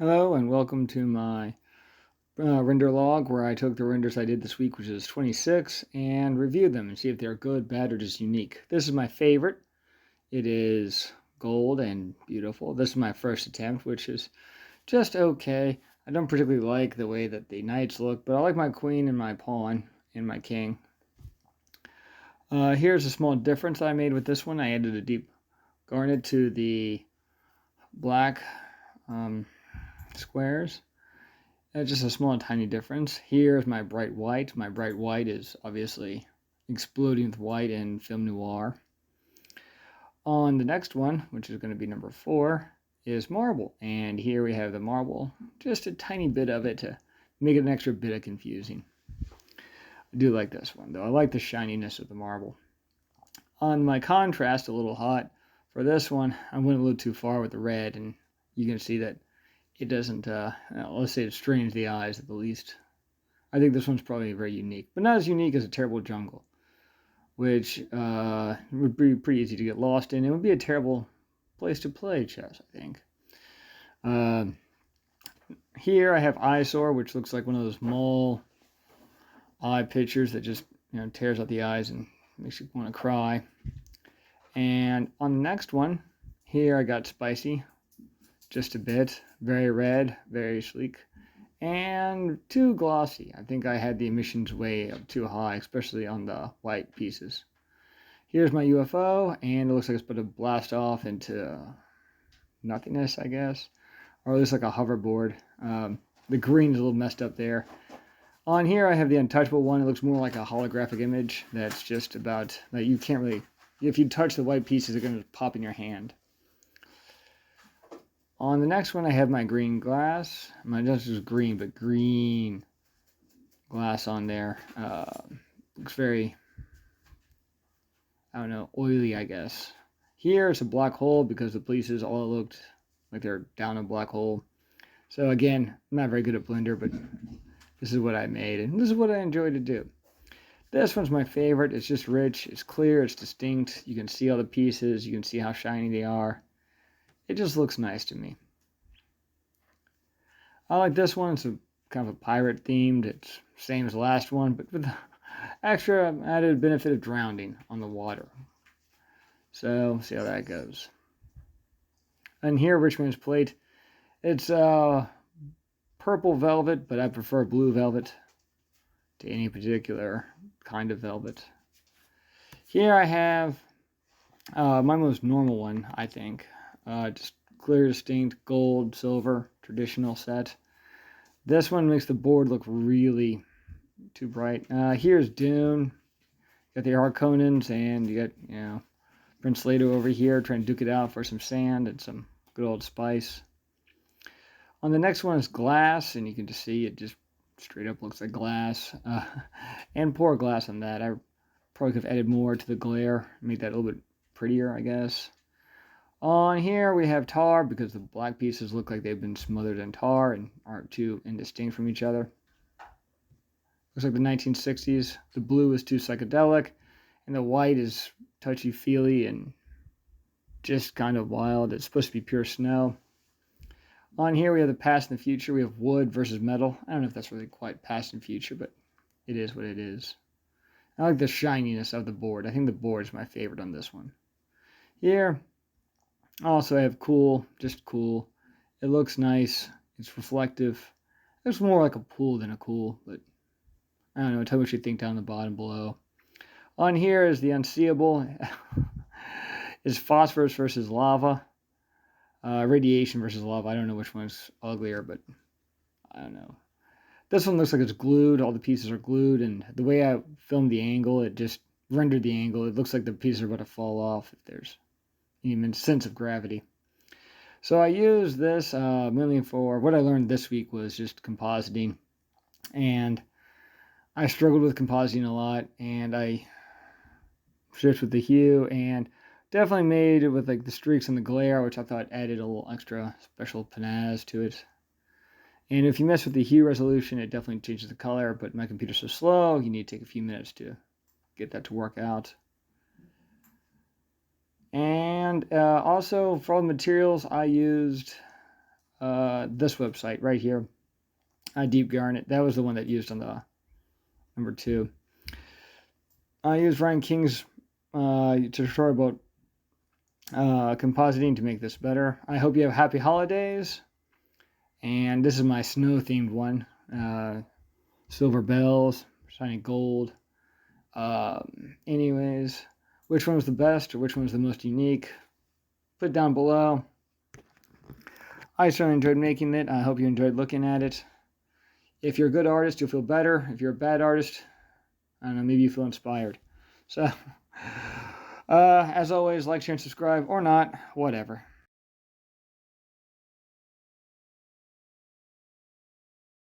Hello and welcome to my render log where I took the renders I did this week, which is 26, and reviewed them and see if they're good, bad, or just unique. This is my favorite. It is gold and beautiful. This is my first attempt, which is just okay. I don't particularly like the way that the knights look, but I like my queen and my pawn and my king. Here's a small difference I made with this one. I added a deep garnet to the black squares. Just a small tiny difference. Here's my bright white. My bright white is obviously exploding with white in film noir. On the next one, which is going to be number 4, is marble. And here we have the marble, just a tiny bit of it to make it an extra bit of confusing. I do like this one, though. I like the shininess of the marble. On my contrast, a little hot, for this one, I went a little too far with the red, and you can see that it doesn't, let's say it strains the eyes at the least. I think this one's probably very unique, but not as unique as a terrible jungle, which would be pretty easy to get lost in. It would be a terrible place to play chess, I think. Here I have eyesore, which looks like one of those mole eye pictures that just tears out the eyes and makes you want to cry. And on the next one, here I got spicy, just a bit, very red, very sleek, and too glossy. I think I had the emissions way up too high, especially on the white pieces. Here's my UFO, and it looks like it's about to blast off into nothingness, I guess, or at least like a hoverboard. The green is a little messed up there. On here, I have the Untouchable one. It looks more like a holographic image that's just about that you can't really, if you touch the white pieces, they're going to pop in your hand. On the next one, I have my green glass. My not just green, but green glass on there. Looks very, I don't know, oily, I guess. Here it's a black hole because the pieces all looked like they're down a black hole. So again, I'm not very good at Blender, but this is what I made, and this is what I enjoy to do. This one's my favorite. It's just rich, it's clear, it's distinct. You can see all the pieces, you can see how shiny they are. It just looks nice to me. I like this one. It's a kind of a pirate themed. It's same as the last one, but with the extra added benefit of drowning on the water. So see how that goes. And here, Richmond's plate. It's purple velvet, but I prefer blue velvet to any particular kind of velvet. Here I have my most normal one, I think. Just clear, distinct, gold, silver, traditional set. This one makes the board look really too bright. Here's Dune. You got the Harkonnens, and you got, Prince Leto over here trying to duke it out for some sand and some good old spice. On the next one is glass, and you can just see it just straight up looks like glass. And poor glass on that. I probably could have added more to the glare, make that a little bit prettier, I guess. On here we have tar because the black pieces look like they've been smothered in tar and aren't too indistinct from each other. Looks like the 1960s. The blue is too psychedelic, and the white is touchy-feely and just kind of wild. It's supposed to be pure snow. On here we have the past and the future. We have wood versus metal. I don't know if that's really quite past and future, but it is what it is. I like the shininess of the board. I think the board is my favorite on this one. Here, also I have cool, just cool. It looks nice. It's reflective. It looks more like a pool than a cool, but I don't know. Tell me what you think down the bottom below. On here is the Unseeable. Is phosphorus versus lava. Radiation versus lava. I don't know which one's uglier, but I don't know. This one looks like it's glued. All the pieces are glued, and the way I filmed the angle, it just rendered the angle. It looks like the pieces are about to fall off if there's even sense of gravity. So I used this mainly for what I learned this week was just compositing, and I struggled with compositing a lot, and I switched with the hue and definitely made it with like the streaks and the glare, which I thought added a little extra special panache to it. And if you mess with the hue resolution, it definitely changes the color, but my computer's so slow, you need to take a few minutes to get that to work out. And also for all the materials, I used this website right here. Deep Garnet. That was the one that used on the number 2. I used Ryan King's tutorial about compositing to make this better. I hope you have happy holidays. And this is my snow themed one. Silver bells, shiny gold. Anyways, which one was the best or which one was the most unique? Put it down below. I certainly enjoyed making it. I hope you enjoyed looking at it. If you're a good artist, you'll feel better. If you're a bad artist, I don't know, maybe you feel inspired. So, as always, like, share, and subscribe, or not, whatever.